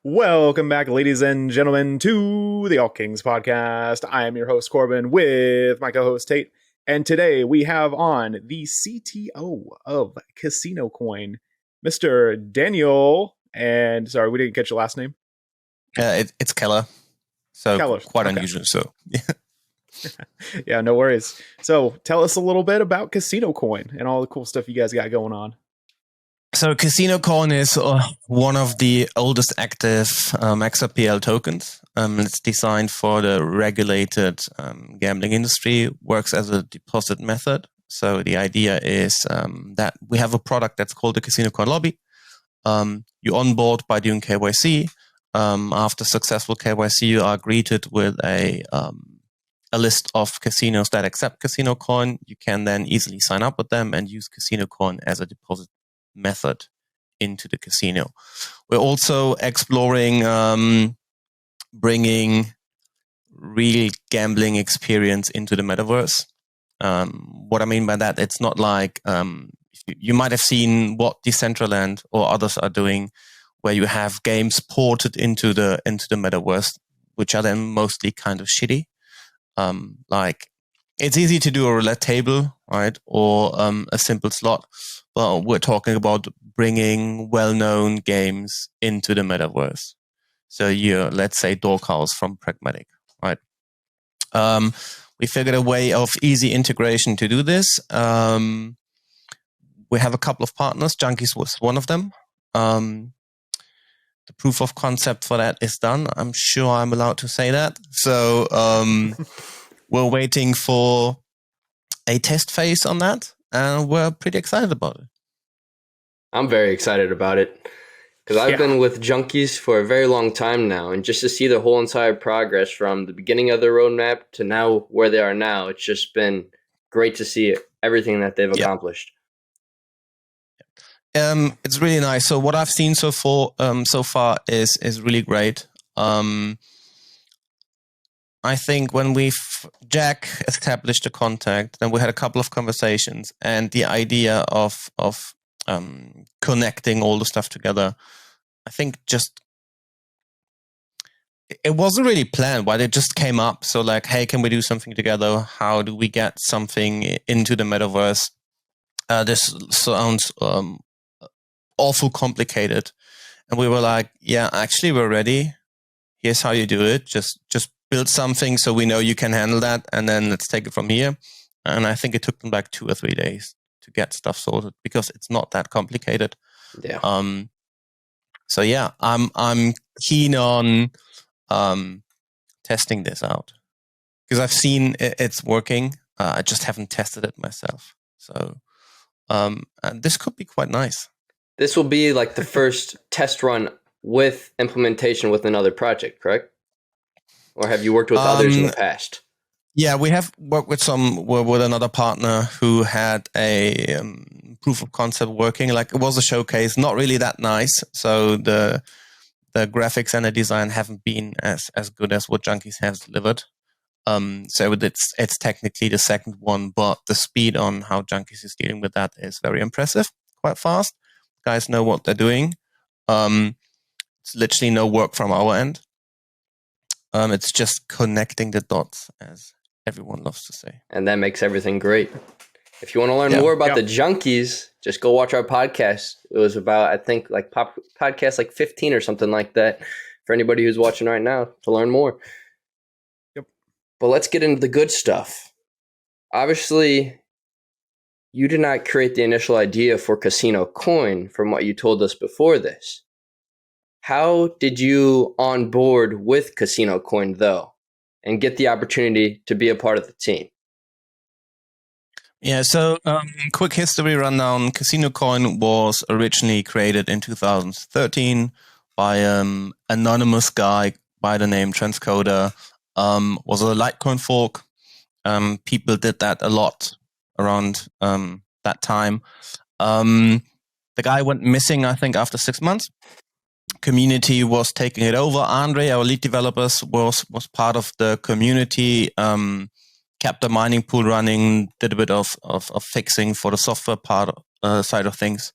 Welcome back, ladies and gentlemen, to the All Kings podcast. I am your host, Corbin, with my co-host, Tate. And today we have on the CTO of Casino Coin, Mr. Daniel. And sorry, we didn't catch your last name. It's Keller. So Keller. quite Okay. unusual. So Yeah, no worries. So tell us a little bit about Casino Coin and all the cool stuff you guys got going on. So Casino Coin is one of the oldest active XRP tokens. It's designed for the regulated gambling industry, works as a deposit method. So the idea is that we have a product that's called the Casino Coin Lobby. You onboard by doing KYC. After successful KYC, you are greeted with a list of casinos that accept Casino Coin. You can then easily sign up with them and use Casino Coin as a deposit method into the casino. We're also exploring bringing real gambling experience into the metaverse. What I mean by that, it's not like you might have seen what Decentraland or others are doing, where you have games ported into the metaverse, which are then mostly kind of shitty. Like it's easy to do a roulette table, right, or a simple slot, but we're talking about bringing well-known games into the metaverse. So let's say Doghouse from Pragmatic, right? We figured a way of easy integration to do this. We have a couple of partners. Junkies was one of them. The proof of concept for that is done. I'm sure I'm allowed to say that. So we're waiting for a test phase on that, and we're pretty excited about it. I'm very excited about it because I've been with Junkies for a very long time now, and just to see the whole entire progress from the beginning of the roadmap to now where they are now, it's just been great to see everything that they've accomplished. It's really nice. So what I've seen so far is really great. I think when Jack established the contact, then we had a couple of conversations, and the idea of connecting all the stuff together, I think it wasn't really planned, but it just came up. So like, hey, can we do something together? How do we get something into the metaverse? This sounds awful complicated. And we were like, yeah, actually we're ready. Here's how you do it. Just build something so we know you can handle that, and then let's take it from here. And I think it took them like 2 or 3 days to get stuff sorted because it's not that complicated. Yeah. So yeah, I'm keen on testing this out because I've seen it's working. I just haven't tested it myself. So and this could be quite nice. This will be like the first test run with implementation with another project, correct? Or have you worked with others in the past? Yeah, we have worked with another partner who had a proof of concept working. Like it was a showcase, not really that nice. So the graphics and the design haven't been as good as what Junkies has delivered. So it's technically the second one, but the speed on how Junkies is dealing with that is very impressive, quite fast. Guys know what they're doing. It's literally no work from our end. It's just connecting the dots, as everyone loves to say. And that makes everything great. If you want to learn more about the Junkies, just go watch our podcast. It was about, I think, like podcast like 15 or something like that for anybody who's watching right now to learn more. Yep. But let's get into the good stuff. Obviously, you did not create the initial idea for Casino Coin from what you told us before this. How did you onboard with Casino Coin, though, and get the opportunity to be a part of the team? Yeah, so quick history rundown. Casino Coin was originally created in 2013 by an anonymous guy by the name Transcoder. Was a Litecoin fork. People did that a lot around that time. The guy went missing, I think, after 6 months. Community was taking it over. Andre, our lead developer, was part of the community, kept the mining pool running, did a bit of fixing for the software part side of things.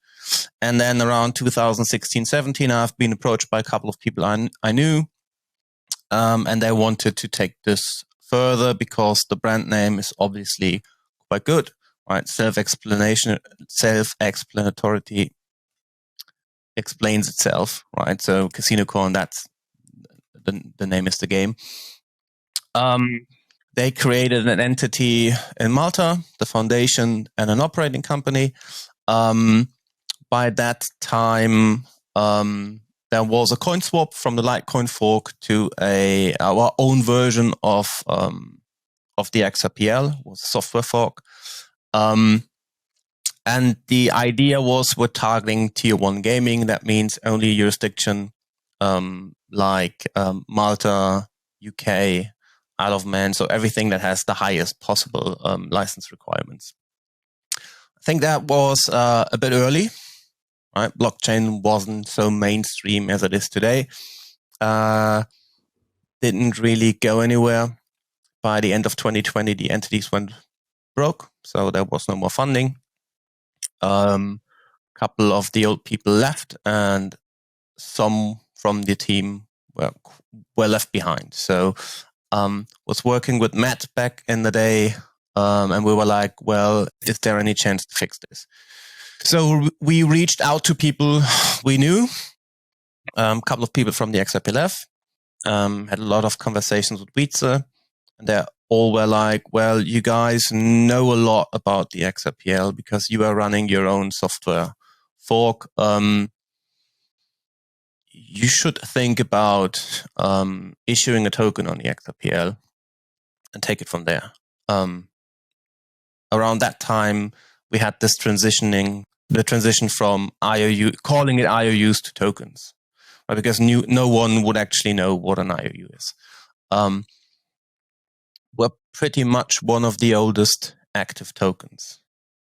And then around 2016-17, I've been approached by a couple of people I knew, and they wanted to take this further because the brand name is obviously quite good, right? Self-explanatory explains itself, right? So Casino Coin, that's the name is the game. They created an entity in Malta, the foundation, and an operating company. By that time, there was a coin swap from the Litecoin fork to our own version of the XRPL, was a software fork. And the idea was we're targeting tier 1 gaming. That means only jurisdiction like Malta, UK, Isle of Man, so everything that has the highest possible license requirements. I think that was a bit early, right? Blockchain wasn't so mainstream as it is today. Didn't really go anywhere. By the end of 2020, the entities went broke, so there was no more funding. Couple of the old people left, and some from the team were left behind. So was working with Matt back in the day, and we were like, well, is there any chance to fix this? So we reached out to people we knew, a couple of people from the XRPLF, had a lot of conversations with Wietse, and they all were like, well, you guys know a lot about the XRPL because you are running your own software fork. You should think about issuing a token on the XRPL and take it from there. Around that time, we had this transition from IOU, calling it IOUs to tokens, right? Because no one would actually know what an IOU is. We're pretty much one of the oldest active tokens.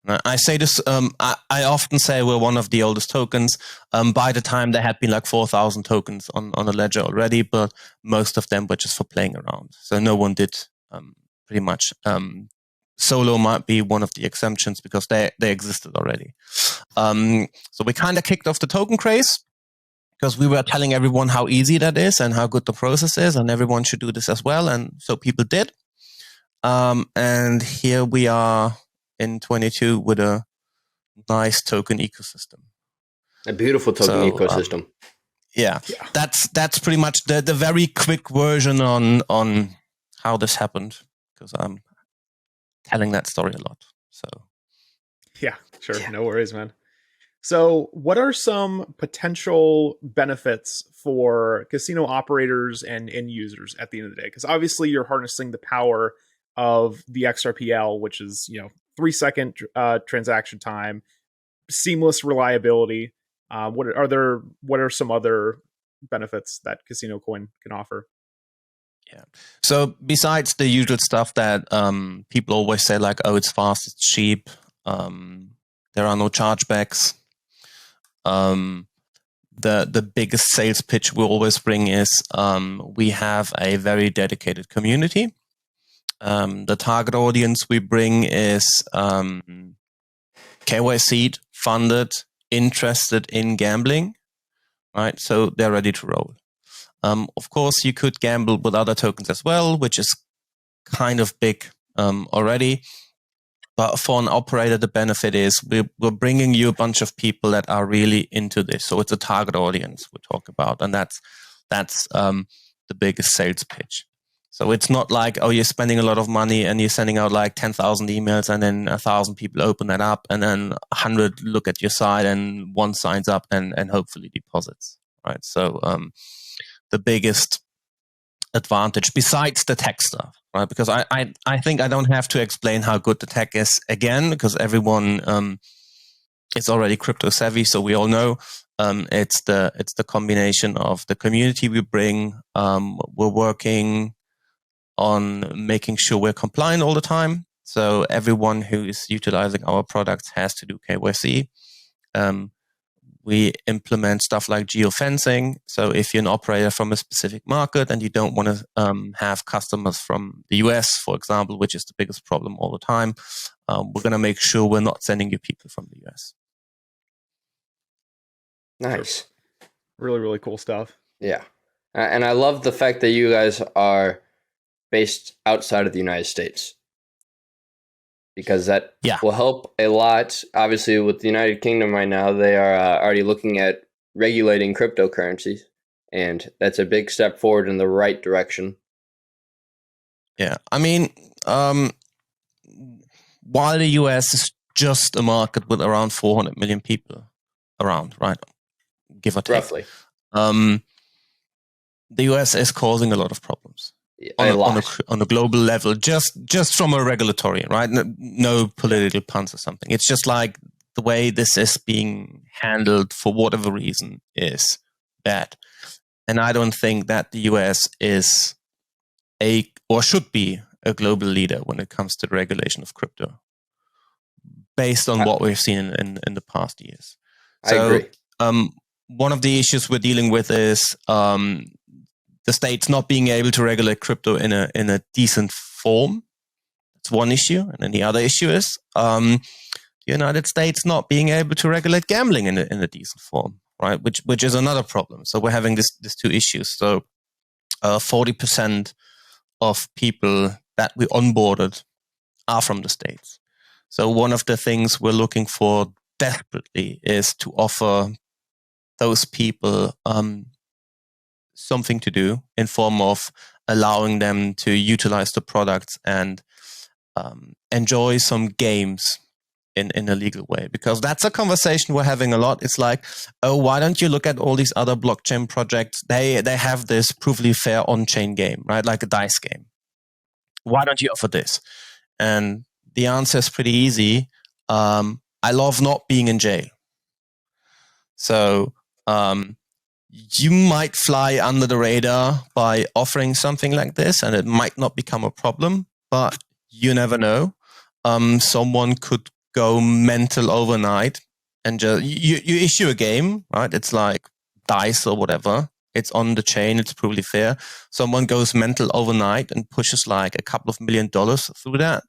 I say this, I often say we're one of the oldest tokens. By the time there had been like 4,000 tokens on a ledger already, but most of them were just for playing around. So no one did pretty much. Solo might be one of the exemptions because they existed already. So we kind of kicked off the token craze because we were telling everyone how easy that is and how good the process is, and everyone should do this as well. And so people did. And here we are in 22 with a nice token ecosystem. A beautiful token ecosystem. Yeah, that's pretty much the very quick version on how this happened, because I'm telling that story a lot. So yeah, sure. Yeah. No worries, man. So what are some potential benefits for casino operators and end users at the end of the day? Because obviously you're harnessing the power of the XRPL, which is, 3-second transaction time, seamless reliability. What are some other benefits that Casino Coin can offer? Yeah. So besides the usual stuff that people always say, like, oh, it's fast, it's cheap, there are no chargebacks. The biggest sales pitch we always bring is we have a very dedicated community. The target audience we bring is KYC'd, funded, interested in gambling, right? So they're ready to roll. Of course, you could gamble with other tokens as well, which is kind of big already. But for an operator, the benefit is we're bringing you a bunch of people that are really into this. So it's a target audience we talk about, and that's the biggest sales pitch. So it's not like, oh, you're spending a lot of money and you're sending out like 10,000 emails and then 1,000 people open that up and then 100 look at your site and one signs up and hopefully deposits, right? So the biggest advantage besides the tech stuff, right? Because I think I don't have to explain how good the tech is again, because everyone is already crypto savvy, so we all know. It's the combination of the community we bring. We're working on making sure we're compliant all the time. So everyone who is utilizing our products has to do KYC. We implement stuff like geofencing. So if you're an operator from a specific market and you don't want to have customers from the US, for example, which is the biggest problem all the time, we're going to make sure we're not sending you people from the US. Nice. Really, really cool stuff. Yeah. And I love the fact that you guys are based outside of the United States, because that Yeah. will help a lot. Obviously, with the United Kingdom right now, they are already looking at regulating cryptocurrencies, and that's a big step forward in the right direction. Yeah. I mean, while the US is just a market with around 400 million people around, right? Give or take. Roughly. The US is causing a lot of problems A on lot. a global level, just from a regulatory, right? No political puns or something. It's just like the way this is being handled for whatever reason is bad. And I don't think that the US is or should be a global leader when it comes to the regulation of crypto, based on what we've seen in the past years. I agree. One of the issues we're dealing with is the states not being able to regulate crypto in a decent form. That's one issue. And then the other issue is the United States not being able to regulate gambling in a decent form, right? Which is another problem. So we're having these two issues. So 40% of people that we onboarded are from the States. So one of the things we're looking for desperately is to offer those people something to do in form of allowing them to utilize the products and enjoy some games in a legal way. Because that's a conversation we're having a lot. It's like, oh, why don't you look at all these other blockchain projects? They have this provably fair on-chain game, right? Like a dice game. Why don't you offer this? And the answer is pretty easy. I love not being in jail. So you might fly under the radar by offering something like this, and it might not become a problem, but you never know. Someone could go mental overnight and just you issue a game, right? It's like dice or whatever. It's on the chain. It's probably fair. Someone goes mental overnight and pushes like a couple of $1 million through that.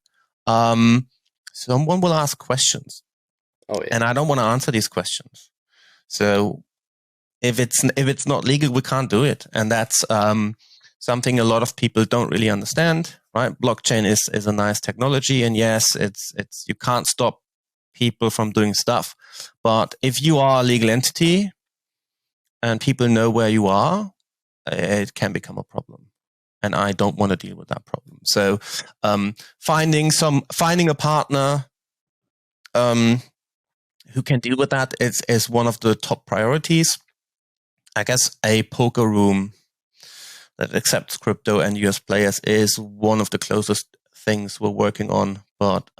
Someone will ask questions. Oh yeah. And I don't want to answer these questions. So if it's not legal, we can't do it. And that's something a lot of people don't really understand, right? Blockchain is a nice technology, and yes, it's you can't stop people from doing stuff. But if you are a legal entity and people know where you are, it can become a problem. And I don't want to deal with that problem. So finding a partner who can deal with that is one of the top priorities. I guess a poker room that accepts crypto and US players is one of the closest things we're working on, but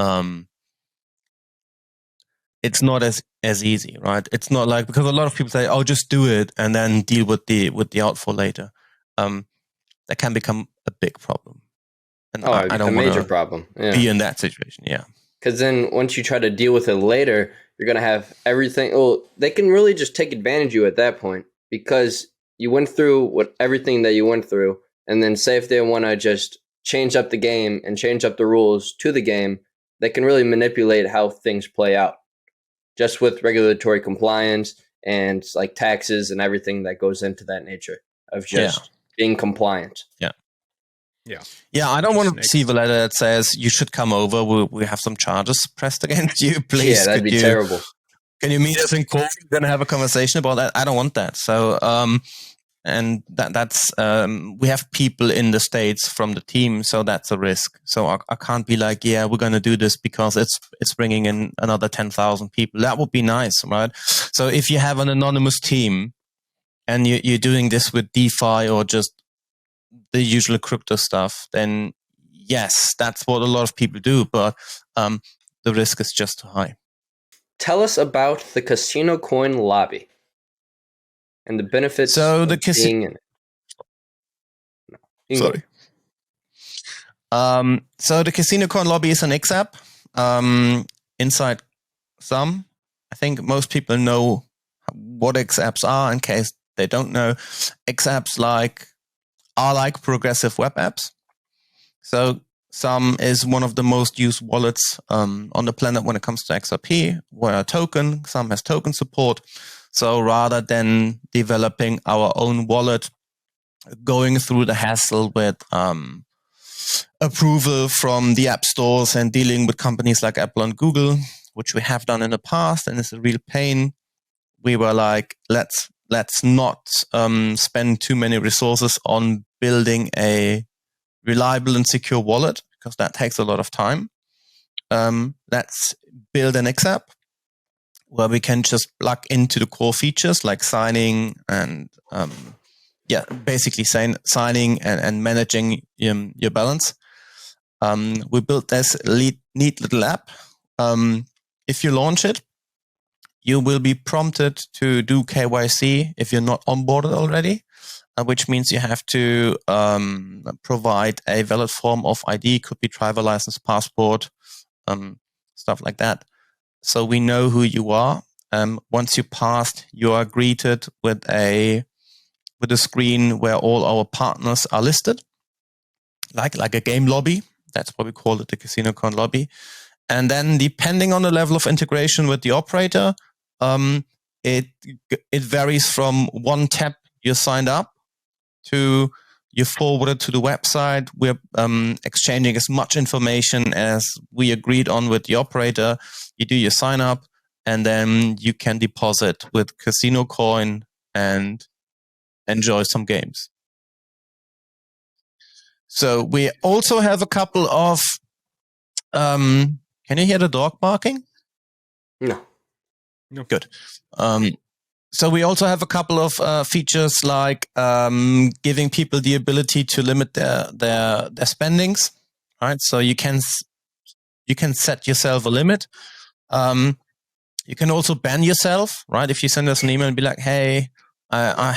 it's not as easy, right? It's not like, because a lot of people say, "Oh, just do it and then deal with the outfall later." That can become a big problem, and I don't want major to problem. be in that situation. Yeah, because then once you try to deal with it later, you're gonna have everything. Well, they can really just take advantage of you at that point, because you went through everything that you went through, and then say if they want to just change up the game and change up the rules to the game, they can really manipulate how things play out, just with regulatory compliance and like taxes and everything that goes into that nature of just being compliant. Yeah. I don't want to receive a letter that says you should come over. We have some charges pressed against you. Please, that'd be terrible. Can you meet us in court? We're going to have a conversation about that. I don't want that. So, and that's we have people in the States from the team, so that's a risk. So I can't be like, yeah, we're going to do this because it's bringing in another 10,000 people. That would be nice, right? So if you have an anonymous team and you're doing this with DeFi or just the usual crypto stuff, then yes, that's what a lot of people do, but the risk is just too high. Tell us about the Casino Coin lobby and the benefits of being in it. Sorry. So the Casino Coin lobby is an XApp inside some. I think most people know what XApps are. In case they don't know, XApps are like progressive web apps. So Some is one of the most used wallets on the planet when it comes to XRP, where a token, some has token support. So rather than developing our own wallet, going through the hassle with approval from the app stores and dealing with companies like Apple and Google, which we have done in the past, and it's a real pain, we were like, let's not spend too many resources on building a reliable and secure wallet, because that takes a lot of time. Let's build an XApp where we can just plug into the core features like signing and basically signing and managing your balance. We built this neat little app. If you launch it, you will be prompted to do KYC if you're not onboarded already, which means you have to provide a valid form of ID, could be driver license, passport, stuff like that. So we know who you are. Once you passed, you are greeted with a screen where all our partners are listed, like a game lobby. That's what we call it, the Casino Coin lobby. And then depending on the level of integration with the operator, it varies from one tap you signed up to you forwarded to the website. We're exchanging as much information as we agreed on with the operator. You do your sign up, and then you can deposit with Casino Coin and enjoy some games. So we also have a couple of, can you hear the dog barking? No. Good. So we also have a couple of features like giving people the ability to limit their spendings, right? So you can set yourself a limit. You can also ban yourself, right? If you send us an email and be like, hey, I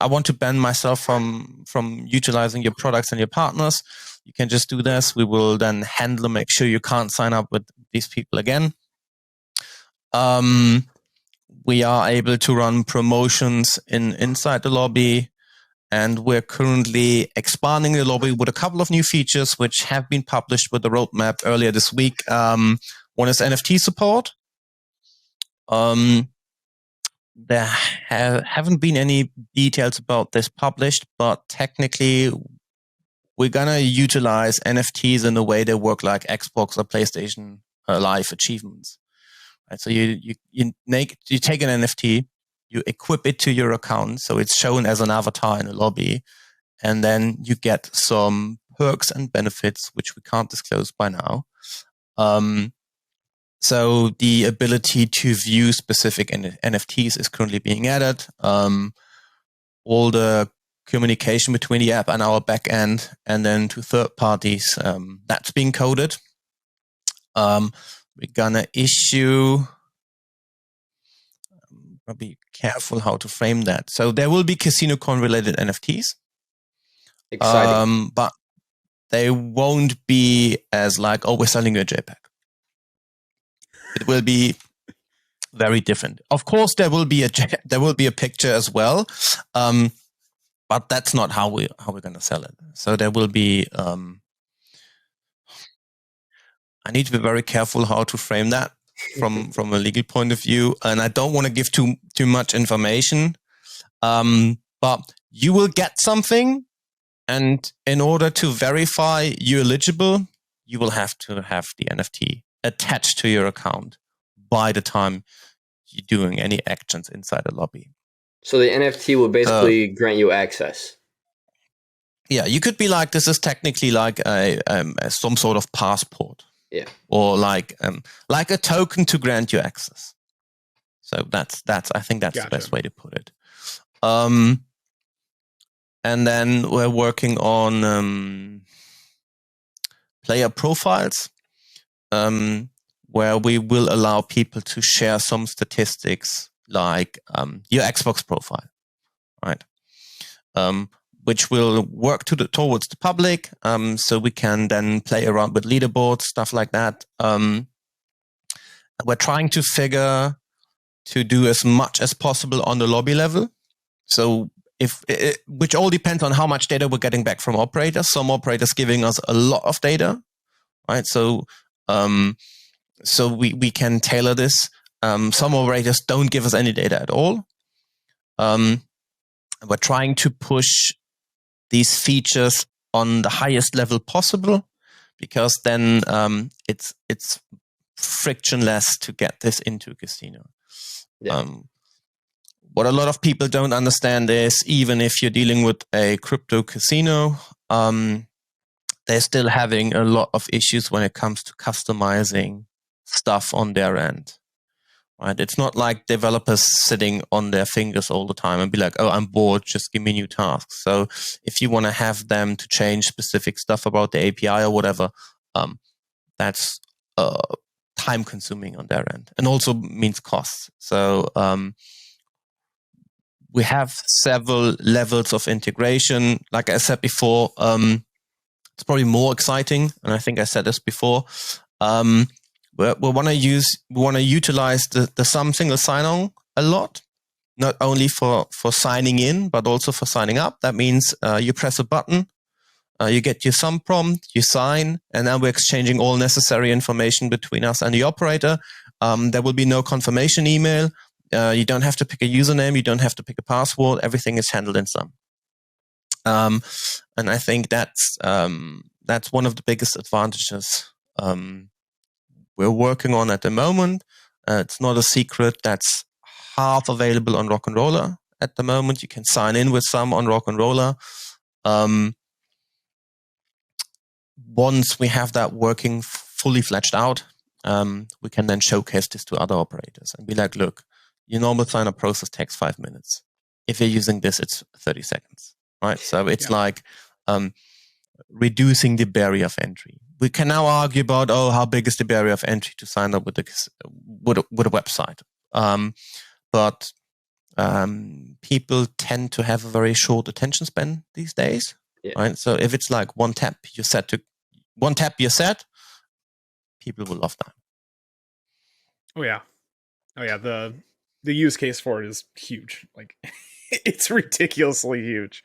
want to ban myself from utilizing your products and your partners. You can just do this. We will then handle, make sure you can't sign up with these people again. We are able to run promotions inside the lobby, and we're currently expanding the lobby with a couple of new features which have been published with the roadmap earlier this week. One is NFT support. There haven't been any details about this published, but technically we're going to utilize NFTs in the way they work like Xbox or PlayStation Live achievements. Right? So you take an NFT, you equip it to your account, so it's shown as an avatar in a lobby, and then you get some perks and benefits, which we can't disclose by now. So the ability to view specific NFTs is currently being added. All the communication between the app and our backend, and then to third parties, that's being coded. We're gonna issue. I'll be careful how to frame that. So there will be Casino Coin related NFTs. Exciting. But they won't be as like, oh, we're selling you a JPEG. It will be very different. Of course, there will be a picture as well, but that's not how we're going to sell it. So there will be. I need to be very careful how to frame that from a legal point of view, and I don't want to give too much information. But you will get something, and in order to verify you're eligible, you will have to have the NFT attached to your account by the time you're doing any actions inside the lobby. So the NFT will basically grant you access. Yeah, you could be like, this is technically like some sort of passport. Yeah. Or like a token to grant you access. So that's I think that's Gotcha. The best way to put it. And then we're working on player profiles, where we will allow people to share some statistics like your Xbox profile, right? Which will work towards the public, so we can then play around with leaderboards, stuff like that. We're trying to do as much as possible on the lobby level. So which all depends on how much data we're getting back from operators. Some operators giving us a lot of data, right? So we can tailor this. Some operators don't give us any data at all. We're trying to push these features on the highest level possible, because then it's frictionless to get this into a casino. Yeah. What a lot of people don't understand is, even if you're dealing with a crypto casino, they're still having a lot of issues when it comes to customizing stuff on their end. Right? It's not like developers sitting on their fingers all the time and be like, oh, I'm bored, just give me new tasks. So if you want to have them to change specific stuff about the API or whatever, that's time consuming on their end, and also means costs. So we have several levels of integration. Like I said before, it's probably more exciting, and I think I said this before. We want to utilize the some single sign-on a lot, not only for signing in, but also for signing up. That means you press a button, you get your sum prompt, you sign, and then we're exchanging all necessary information between us and the operator. There will be no confirmation email. You don't have to pick a username. You don't have to pick a password. Everything is handled in sum. And I think that's one of the biggest advantages we're working on at the moment. It's not a secret. That's half available on Rock and Roller at the moment. You can sign in with some on Rock and Roller. Once we have that working fully fledged out, we can then showcase this to other operators and be like, look, your normal sign-up process takes 5 minutes. If you're using this, it's 30 seconds, right? So it's like reducing the barrier of entry. We can now argue about, how big is the barrier of entry to sign up with a website? But people tend to have a very short attention span these days, right? So if it's like one tap you're set, people will love that. Oh yeah. The use case for it is huge. Like it's ridiculously huge.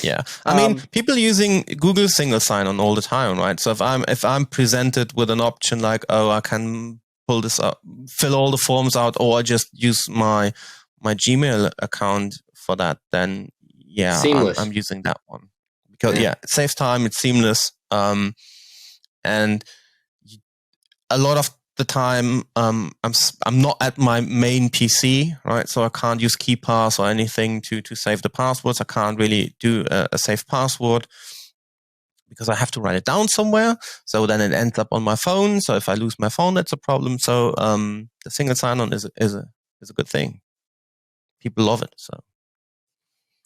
Yeah, I mean, people using Google single sign-on all the time, right? So if I'm presented with an option like, I can pull this up, fill all the forms out, or I just use my Gmail account for that, then I'm using that one because it saves time, it's seamless, and a lot of the time I'm not at my main PC, right? So I can't use KeyPass or anything to save the passwords. I can't really do a safe password because I have to write it down somewhere. So then it ends up on my phone. So if I lose my phone, that's a problem. So the single sign-on is a good thing. People love it. So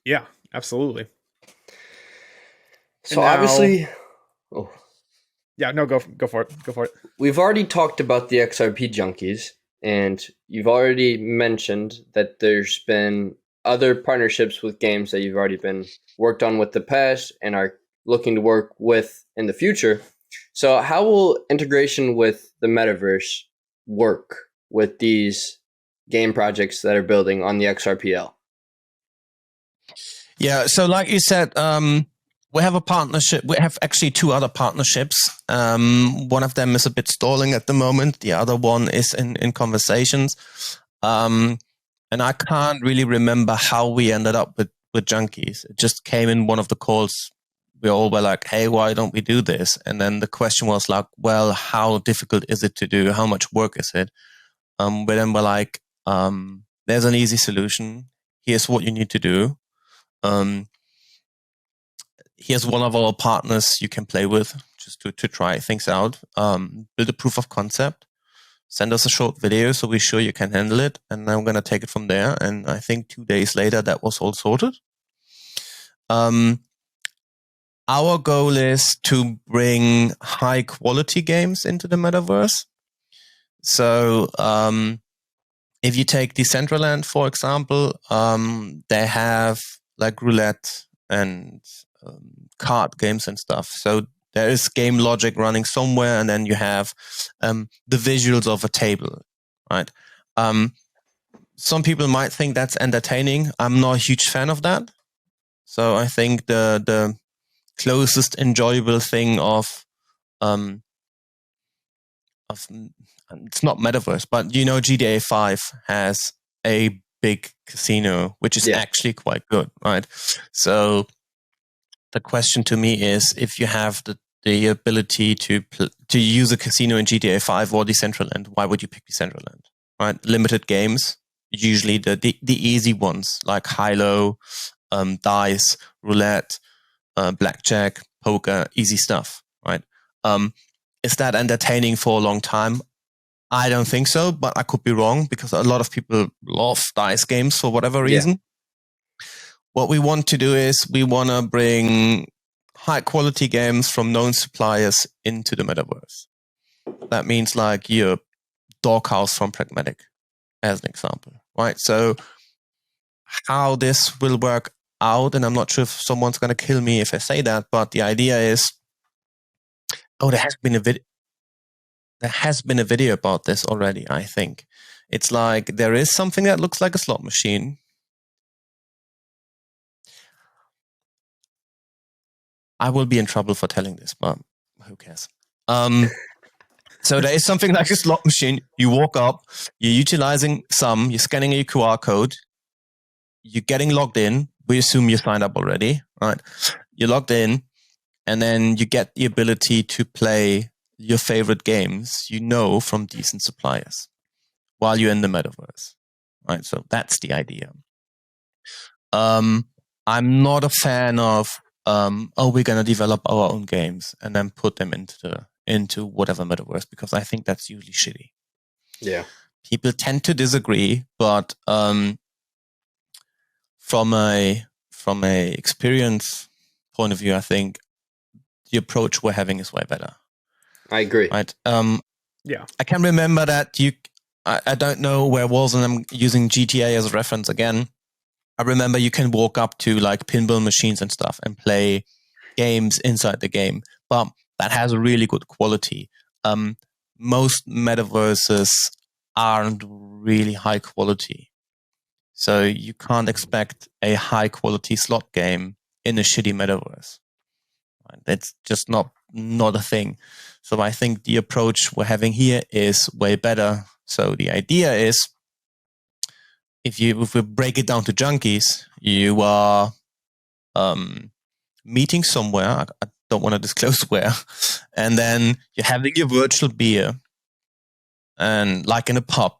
yeah, absolutely. So obviously, yeah, no, go for it. We've already talked about the XRP junkies, and you've already mentioned that there's been other partnerships with games that you've already been worked on with the past and are looking to work with in the future. So how will integration with the metaverse work with these game projects that are building on the XRPL? Yeah, so like you said, we have a partnership. We have actually 2 other partnerships. One of them is a bit stalling at the moment. The other one is in conversations. And I can't really remember how we ended up with junkies. It just came in one of the calls. We all were like, hey, why don't we do this? And then the question was like, well, how difficult is it to do? How much work is it? But then we're like, there's an easy solution. Here's what you need to do. Here's one of our partners you can play with just to try things out. Build a proof of concept. Send us a short video so we're sure you can handle it. And then we're going to take it from there. And I think 2 days later, that was all sorted. Our goal is to bring high quality games into the metaverse. So if you take Decentraland, for example, they have like roulette and card games and stuff. So there is game logic running somewhere, and then you have the visuals of a table, right? Some people might think that's entertaining. I'm not a huge fan of that. So I think the closest enjoyable thing of it's not metaverse, but you know, GTA 5 has a big casino, which is actually quite good, right? So the question to me is, if you have the ability to use a casino in GTA 5 or Decentraland, why would you pick Decentraland, right? Limited games, usually the easy ones like high-low, dice, roulette, blackjack, poker, easy stuff, right? Is that entertaining for a long time? I don't think so, but I could be wrong because a lot of people love dice games for whatever reason. What we want to do is we want to bring high quality games from known suppliers into the metaverse. That means like your Doghouse from Pragmatic, as an example, right? So how this will work out, and I'm not sure if someone's going to kill me if I say that, but the idea is, there has been a video. There has been a video about this already, I think. It's like there is something that looks like a slot machine. I will be in trouble for telling this, but who cares? So there is something like a slot machine. You walk up, you're utilizing you're scanning a QR code, you're getting logged in. We assume you signed up already, right? You're logged in, and then you get the ability to play your favorite games, from decent suppliers while you're in the metaverse, right? So that's the idea. I'm not a fan of, we're going to develop our own games and then put them into whatever metaverse, because I think that's usually shitty. Yeah. People tend to disagree, but from a experience point of view, I think the approach we're having is way better. I agree. Right. I can remember that I don't know where it was, and I'm using GTA as a reference again. I remember you can walk up to like pinball machines and stuff and play games inside the game, but that has a really good quality. Most metaverses aren't really high quality. So you can't expect a high quality slot game in a shitty metaverse. That's just not a thing. So I think the approach we're having here is way better. So the idea is, if we break it down to junkies, you are meeting somewhere. I don't want to disclose where, and then you're having your virtual beer, and like in a pub,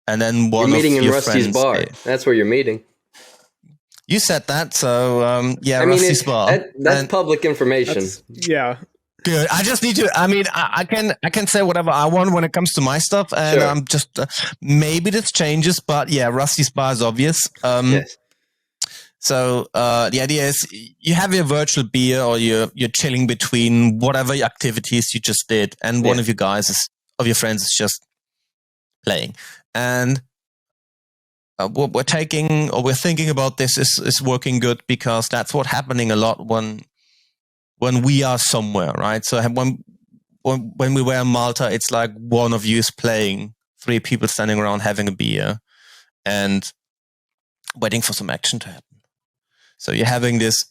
and then you're meeting in Rusty's bar. That's where you're meeting. You said that, so Rusty's bar. That's public information. Good. I just need to. I mean, I can say whatever I want when it comes to my stuff, and I'm just maybe this changes, but yeah, Rusty's bar is obvious. Yes. So the idea is you have your virtual beer, or you're chilling between whatever activities you just did, and one of you your friends is just playing, and what we're thinking about this is working good, because that's what's happening a lot when we are somewhere, right? So when we were in Malta, it's like one of you is playing, 3 people standing around having a beer and waiting for some action to happen. So you're having this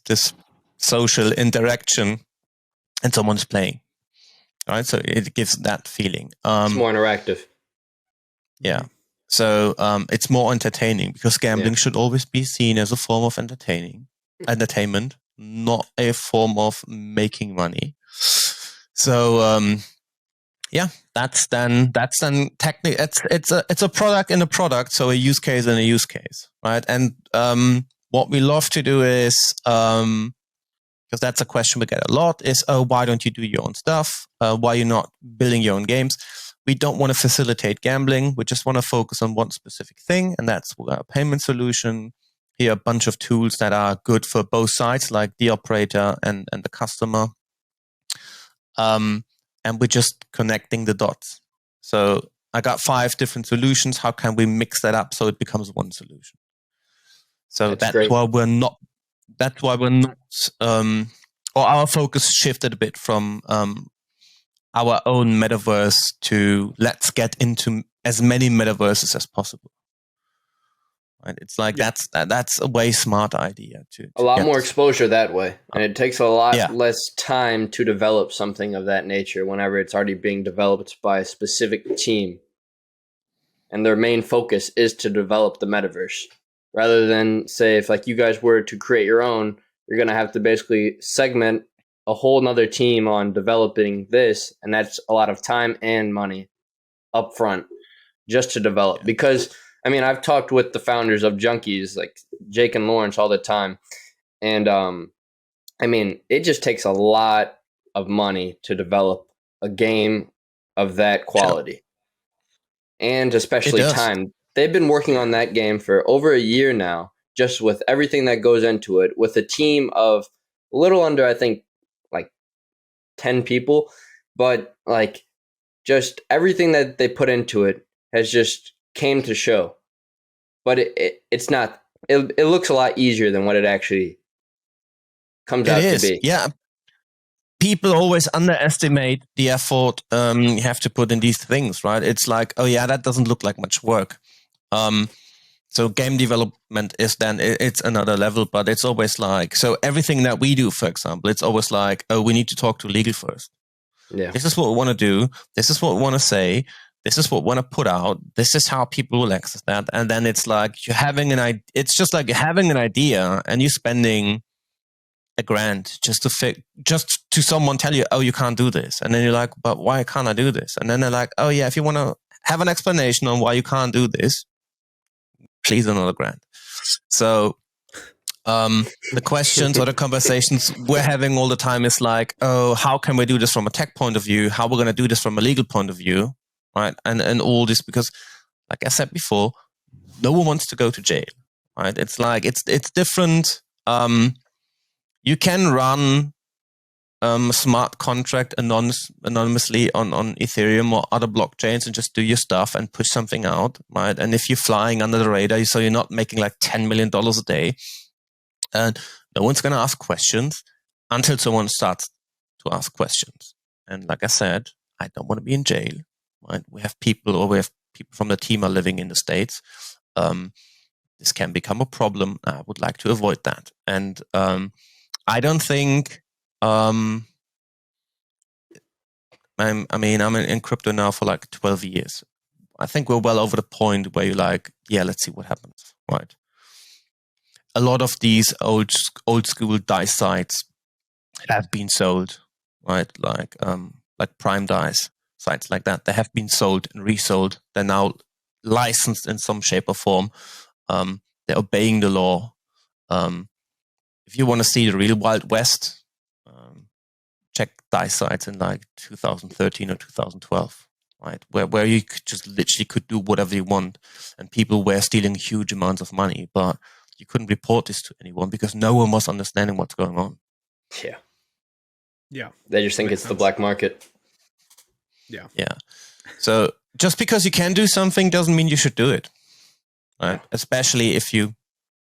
social interaction and someone's playing, right? So it gives that feeling. It's more interactive. Yeah. So it's more entertaining, because gambling should always be seen as a form of entertainment, not a form of making money. So that's then technically it's a product in a product, so a use case in a use case, right? And what we love to do is, because that's a question we get a lot, is, why don't you do your own stuff? Why are you not building your own games? We don't want to facilitate gambling. We just want to focus on one specific thing, and that's a payment solution. Here are a bunch of tools that are good for both sides, like the operator and the customer. And we're just connecting the dots. So I got 5 different solutions. How can we mix that up so it becomes one solution? So that's why we're not. Or our focus shifted a bit from our own metaverse to let's get into as many metaverses as possible. right? It's like that's a way smart idea to a lot get more this. exposure that way, and it takes a lot Yeah. less time to develop something of that nature whenever it's already being developed by a specific team, and their main focus is to develop the metaverse, rather than say if like you guys were to create your own, you're going to have to basically segment a whole nother team on developing this, and that's a lot of time and money up front just to develop. Yeah. Because I mean, I've talked with the founders of Junkies, like Jake and Lawrence, all the time, and I mean, it just takes a lot of money to develop a game of that quality, and It especially does. time. They've been working on that game for over a year now, just with everything that goes into it, with a team of a little under, I think, like 10 people, but like just everything that they put into it has just came to show. But it's not, it looks a lot easier than what it actually comes It out to is. be. Yeah. People always underestimate the effort you have to put in these things, right? It's like, oh yeah, that doesn't look like much work. So game development is then it's another level, but it's always like, so everything that we do, for example, it's always like, oh, we need to talk to legal first. Yeah. This is what we want to do. This is what we want to say. This is what we want to put out. This is how people will access that. And then it's like you're having an idea. It's just like you're having an idea and you're spending $1,000 just to someone tell you, oh, you can't do this. And then you're like, but why can't I do this? And then they're like, oh yeah, if you want to have an explanation on why you can't do this, please another $1,000. So the questions or the conversations we're having all the time is like, oh, how can we do this from a tech point of view? How we're going to do this from a legal point of view, right? And all this, because like I said before, no one wants to go to jail, right? It's like, it's different. You can run a smart contract anonymously on Ethereum or other blockchains and just do your stuff and push something out, right? And if you're flying under the radar, so you're not making like $10 million a day, and no one's going to ask questions until someone starts to ask questions. And like I said, I don't want to be in jail, right? We have people from the team are living in the States. This can become a problem. I would like to avoid that. And I don't think, I'm in crypto now for like 12 years. I think we're well over the point where you're like, yeah, let's see what happens, right? A lot of these old school DICE sites have been sold, right? Like Prime DICE sites like that. They have been sold and resold. They're now licensed in some shape or form. They're obeying the law. If you want to see the real Wild West, check DICE sites in like 2013 or 2012, right? Where you just literally could do whatever you want, and people were stealing huge amounts of money, but you couldn't report this to anyone because no one was understanding what's going on. Yeah. Yeah. They just think it's the black market. Yeah. Yeah. So just because you can do something doesn't mean you should do it, right? Yeah. Especially if you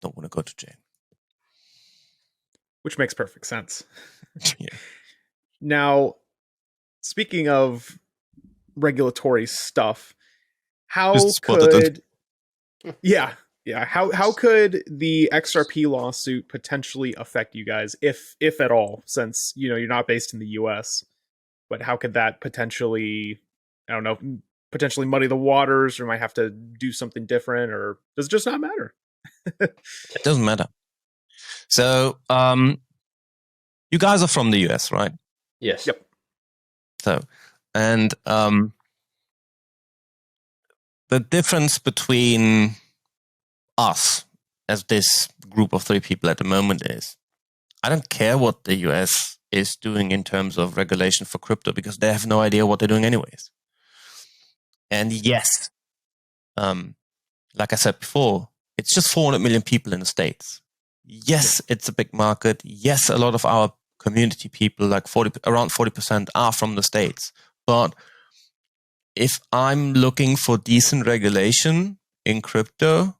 don't want to go to jail. Which makes perfect sense. Yeah. Now, speaking of regulatory stuff, how could how could the XRP lawsuit potentially affect you guys, if at all, since you're not based in the US, but how could that potentially, I don't know, potentially muddy the waters, or might have to do something different, or does it just not matter? It doesn't matter. So you guys are from the US, right? Yes. Yep. So, and the difference between us as this group of 3 people at the moment is, I don't care what the US is doing in terms of regulation for crypto because they have no idea what they're doing anyways. And yes, like I said before, it's just 400 million people in the States. Yes, it's a big market. Yes, a lot of our community people, like around 40%, are from the States. But if I'm looking for decent regulation in crypto,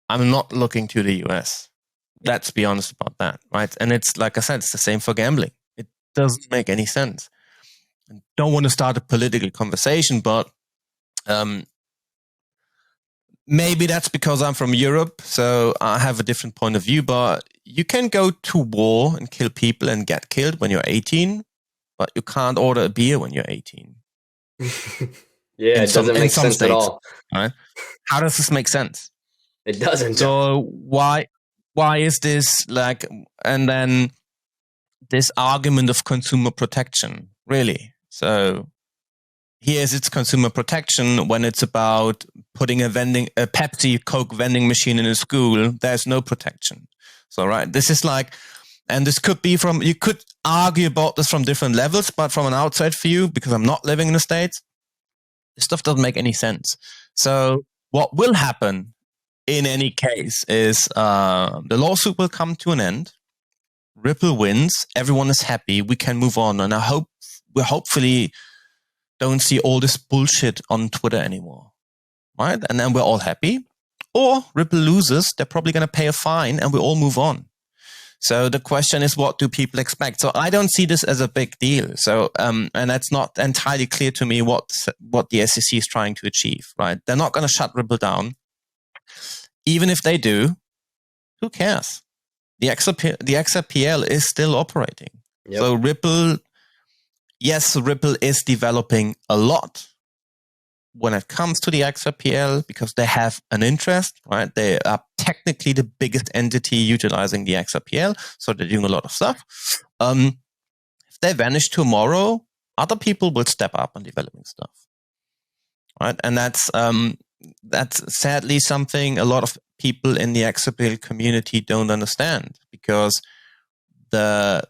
I'm not looking to the US. Let's be honest about that, right? And it's like I said, it's the same for gambling. It doesn't make any sense. I don't want to start a political conversation, but maybe that's because I'm from Europe, so I have a different point of view, but you can go to war and kill people and get killed when you're 18, but you can't order a beer when you're 18. Yeah, it doesn't make sense at all. Right? How does this make sense? It doesn't. So why is this like, and then this argument of consumer protection, really? So here's its consumer protection when it's about putting a Pepsi Coke vending machine in a school. There's no protection. So right, this is like, and this could be you could argue about this from different levels, but from an outside view, because I'm not living in the States, this stuff doesn't make any sense. So what will happen in any case is the lawsuit will come to an end. Ripple wins. Everyone is happy. We can move on. And we hopefully don't see all this bullshit on Twitter anymore. Right? And then we're all happy. Or Ripple loses. They're probably going to pay a fine and we all move on. So the question is, what do people expect? So I don't see this as a big deal. So, and that's not entirely clear to me what the SEC is trying to achieve, right? They're not going to shut Ripple down. Even if they do, who cares? The XRPL is still operating. Yep. So Ripple is developing a lot when it comes to the XRPL because they have an interest, right? They are technically the biggest entity utilizing the XRPL, so they're doing a lot of stuff. If they vanish tomorrow, other people will step up on developing stuff, right? And that's sadly something a lot of people in the XRPL community don't understand, because the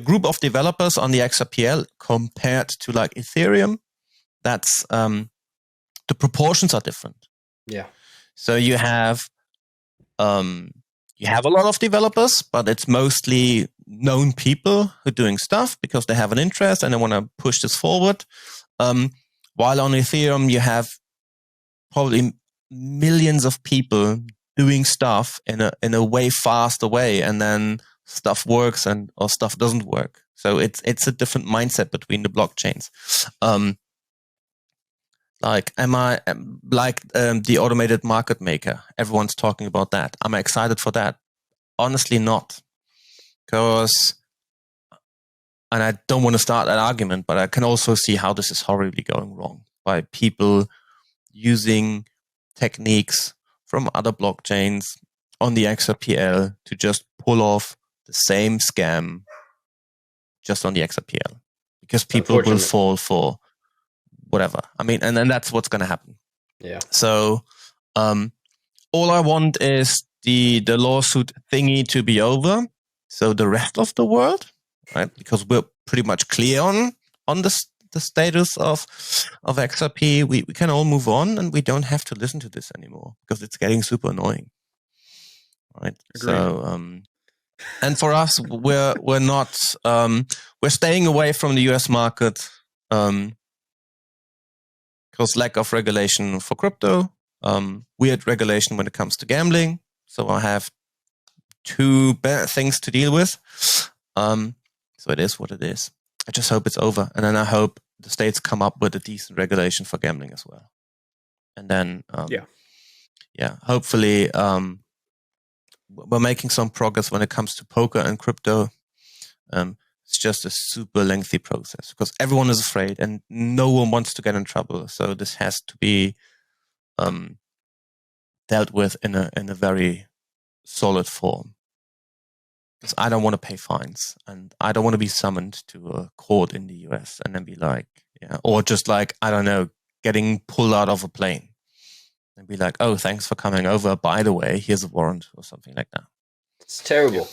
group of developers on the XRPL compared to like Ethereum, that's the proportions are different. Yeah. So you have a lot of developers, but it's mostly known people who are doing stuff because they have an interest and they want to push this forward. While on Ethereum, you have probably millions of people doing stuff in a way faster way, and then stuff works or stuff doesn't work. So it's a different mindset between the blockchains. The automated market maker? Everyone's talking about that. Am I excited for that? Honestly, not. And I don't want to start an argument, but I can also see how this is horribly going wrong by people using techniques from other blockchains on the XRPL to just pull off the same scam just on the XRPL, because people will fall for whatever. I mean, and that's what's going to happen. Yeah. So, all I want is the lawsuit thingy to be over. So the rest of the world, right? Because we're pretty much clear on the status of XRP. We can all move on, and we don't have to listen to this anymore because it's getting super annoying. Right. Agreed. So, and for us, we're not we're staying away from the US market. Because lack of regulation for crypto, weird regulation when it comes to gambling. So I have two bad things to deal with. So it is what it is. I just hope it's over. And then I hope the states come up with a decent regulation for gambling as well. And then, hopefully we're making some progress when it comes to poker and crypto. It's just a super lengthy process because everyone is afraid and no one wants to get in trouble. So this has to be dealt with in a very solid form. Because I don't want to pay fines and I don't want to be summoned to a court in the US and then be like, or just like, I don't know, getting pulled out of a plane and be like, oh, thanks for coming over. By the way, here's a warrant or something like that. It's terrible.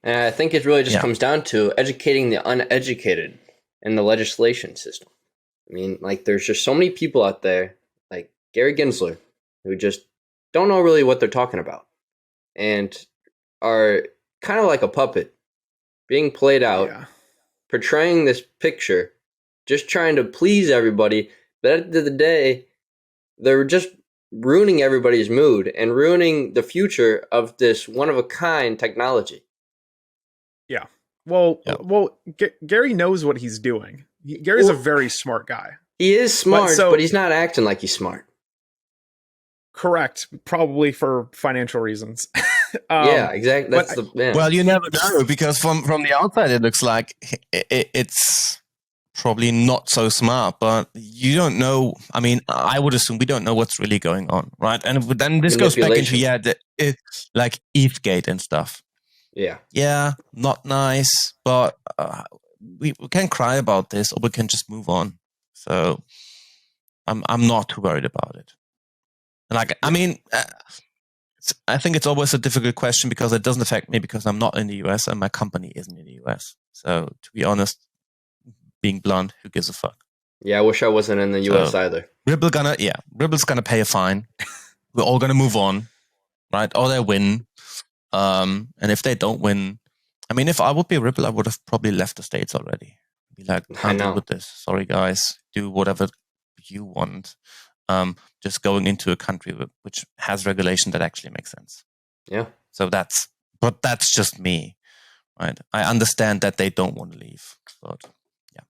And I think it really just comes down to educating the uneducated in the legislation system. I mean, like, there's just so many people out there, like Gary Gensler, who just don't know really what they're talking about and are kind of like a puppet being played out, portraying this picture, just trying to please everybody. But at the end of the day, they're just ruining everybody's mood and ruining the future of this one-of-a-kind technology. Yeah. Well, Gary knows what he's doing. Gary's a very smart guy. He is smart, but he's not acting like he's smart. Correct. Probably for financial reasons. Yeah, exactly. but That's the yeah. Well, you never know, because from the outside it looks like it's probably not so smart, but you don't know. I mean, I would assume we don't know what's really going on, right? And then this goes back into Manipulation. like ETHgate and stuff. Yeah. Yeah, not nice, but we can cry about this, or we can just move on. So I'm not too worried about it. Like, I mean, I think it's always a difficult question because it doesn't affect me because I'm not in the US and my company isn't in the US. So to be honest, being blunt, who gives a fuck? Yeah, I wish I wasn't in the US either. Ripple's gonna pay a fine. We're all gonna move on, right? Or they win. And if they don't win, I mean, if I would be Ripple, I would have probably left the States already. Be like, can't deal with this. Sorry, guys. Do whatever you want. Just going into a country which has regulation that actually makes sense. Yeah. So that's just me, right? I understand that they don't want to leave, but yeah.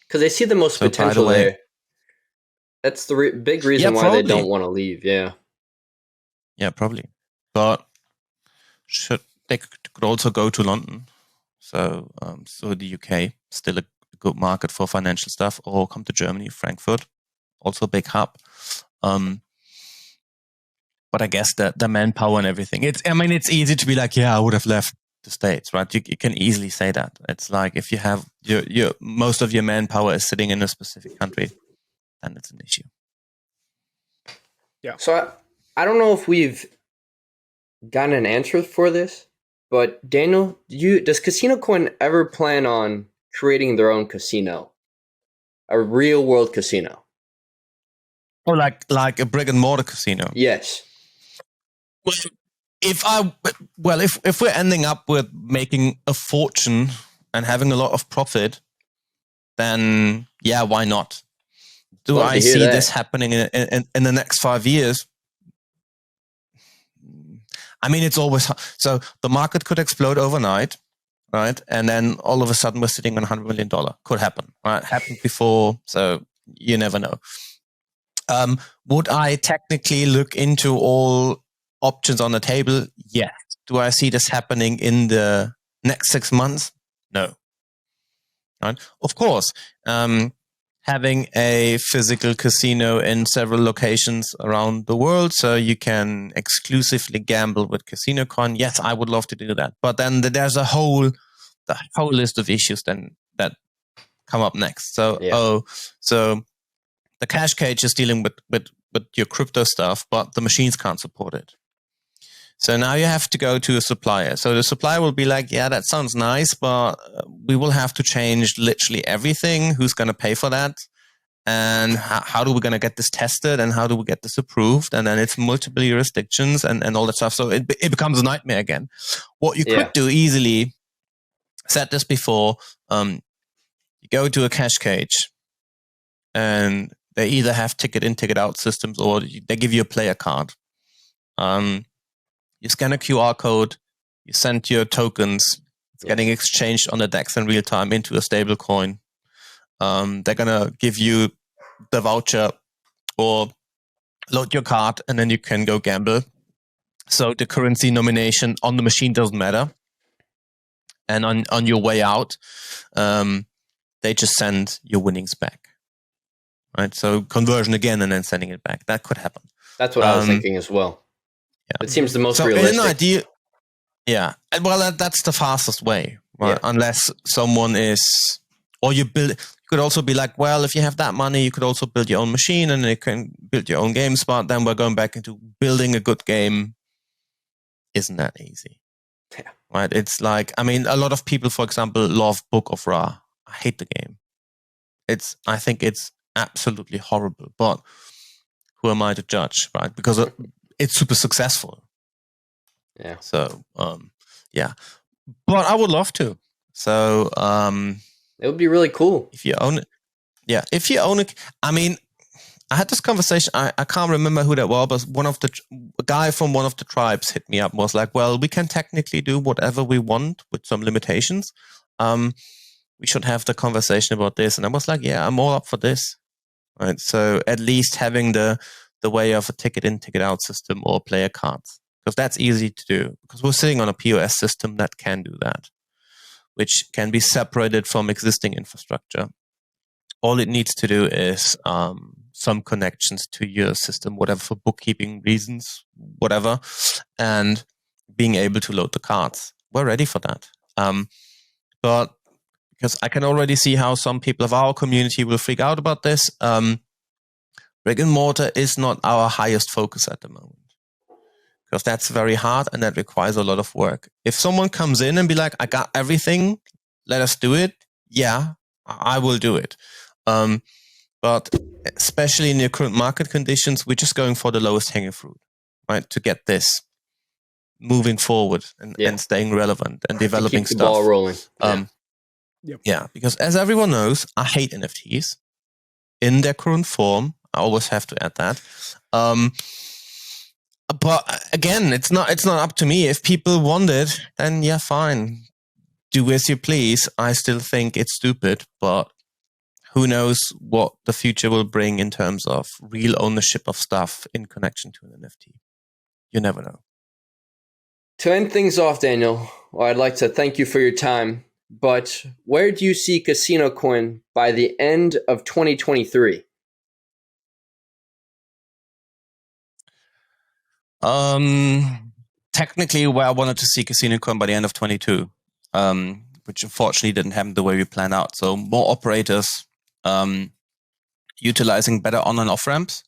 Because they see the most potential there. That's the big reason why they don't want to leave. Yeah. Yeah, probably. But they could also go to London. So the UK, still a good market for financial stuff, or come to Germany, Frankfurt, also a big hub. But I guess the manpower and everything. It's easy to be like, yeah, I would have left the States, right? You can easily say that. It's like if you have your most of your manpower is sitting in a specific country, then it's an issue. Yeah. So I don't know if we've gotten an answer for this, but Daniel, does Casino Coin ever plan on creating their own casino, a real world casino? Oh, like a brick and mortar casino? Yes. Well, if we're ending up with making a fortune and having a lot of profit, then yeah, why not? Do I see this happening in the next 5 years? I mean, it's always so the market could explode overnight, right? And then all of a sudden we're sitting on $100 million. Could happen, right? Happened before, so you never know. Would I technically look into all options on the table? Yes. Do I see this happening in the next 6 months? No. Right? Of course, having a physical casino in several locations around the world so you can exclusively gamble with Casino Coin. Yes, I would love to do that. But then there's the whole list of issues then that come up next. So, so the cash cage is dealing with your crypto stuff, but the machines can't support it. So now you have to go to a supplier. So the supplier will be like, yeah, that sounds nice, but we will have to change literally everything. Who's going to pay for that? And how do we going to get this tested? And how do we get this approved? And then it's multiple jurisdictions and all that stuff. So it becomes a nightmare again. What you could do easily, said this before, you go to a cash cage and they either have ticket in, ticket out systems, or they give you a player card. You scan a QR code, you send your tokens, it's getting exchanged on the DEX in real time into a stable coin. They're going to give you the voucher or load your card, and then you can go gamble. So the currency nomination on the machine doesn't matter. And on your way out, they just send your winnings back. Right? So conversion again and then sending it back. That could happen. That's what I was thinking as well. Yeah. It seems the most realistic. In an idea, yeah. Well, that's the fastest way, right? Yeah. Unless someone is, or you build. You could also be like, well, if you have that money, you could also build your own machine and you can build your own games. But then we're going back into building a good game. Isn't that easy? Yeah. Right? It's like, I mean, a lot of people, for example, love Book of Ra. I hate the game. I think it's absolutely horrible. But who am I to judge, right? Because it's super successful. Yeah. So, yeah. But I would love to. So, it would be really cool. If you own it. Yeah. If you own it. I mean, I had this conversation. I can't remember who that was, but a guy from one of the tribes hit me up and was like, well, we can technically do whatever we want with some limitations. We should have the conversation about this. And I was like, yeah, I'm all up for this. Right. So at least having the the way of a ticket in, ticket out system or player cards, because that's easy to do, because we're sitting on a POS system that can do that, which can be separated from existing infrastructure. All it needs to do is some connections to your system, whatever, for bookkeeping reasons, whatever, and being able to load the cards. We're ready for that. But because I can already see how some people of our community will freak out about this, brick and mortar is not our highest focus at the moment, because that's very hard and that requires a lot of work. If someone comes in and be like, I got everything, let us do it. Yeah, I will do it. But especially in your current market conditions, we're just going for the lowest hanging fruit, right? To get this moving forward and staying relevant and developing keep the stuff. ball rolling. Yeah, because as everyone knows, I hate NFTs in their current form. I always have to add that. But again, it's not up to me. If people want it, then yeah, fine. Do as you please. I still think it's stupid, but who knows what the future will bring in terms of real ownership of stuff in connection to an NFT. You never know. To end things off, Daniel, I'd like to thank you for your time. But where do you see Casino Coin by the end of 2023? Technically, where I wanted to see Casino Coin by the end of 22, which unfortunately didn't happen the way we planned out. So more operators utilizing better on and off ramps.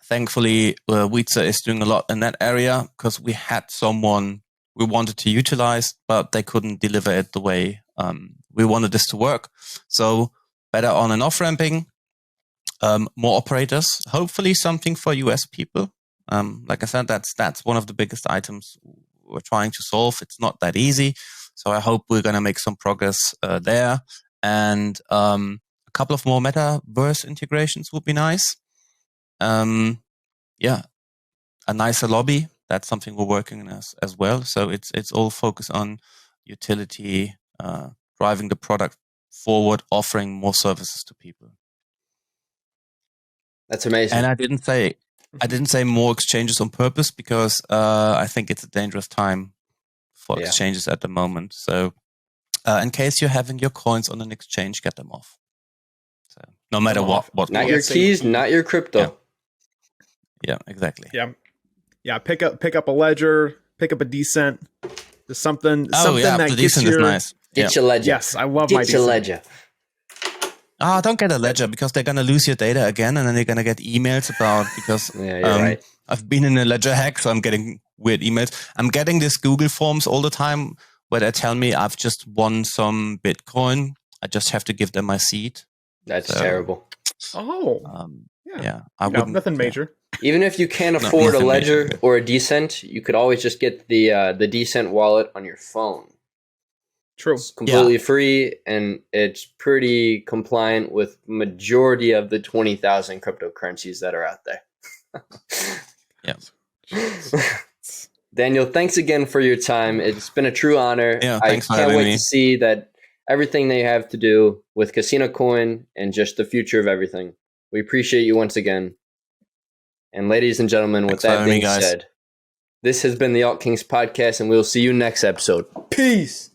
Thankfully, Weetzer is doing a lot in that area, because we had someone we wanted to utilize, but they couldn't deliver it the way we wanted this to work. So better on and off ramping, more operators, hopefully something for US people. Like I said, that's one of the biggest items we're trying to solve. It's not that easy. So I hope we're going to make some progress there. And a couple of more metaverse integrations would be nice. A nicer lobby. That's something we're working on as well. So it's all focused on utility, driving the product forward, offering more services to people. That's amazing. And I didn't say more exchanges on purpose, because I think it's a dangerous time for exchanges at the moment. So in case you're having your coins on an exchange, get them off. So no matter what not your keys, not your crypto. Yeah, exactly. Yeah. Pick up a ledger, pick up a decent, something that the gets decent your, is nice. Get your ledger. Yes, I love my Get your decent. ledger. Don't get a ledger, because they're going to lose your data again, and then they're going to get emails about, because you're right. I've been in a ledger hack, so I'm getting weird emails. I'm getting these Google forms all the time where they tell me I've just won some Bitcoin. I just have to give them my seed. That's terrible. Oh, I wouldn't. Nothing major. Even if you can't afford a ledger or a decent, you could always just get the decent wallet on your phone. True. It's completely free, and it's pretty compliant with majority of the 20,000 cryptocurrencies that are out there. Daniel, thanks again for your time. It's been a true honor. I can't wait to see that everything they have to do with Casino Coin and just the future of everything. We appreciate you once again. And ladies and gentlemen, with that being said, this has been the Alt Kings podcast, and we'll see you next episode. Peace.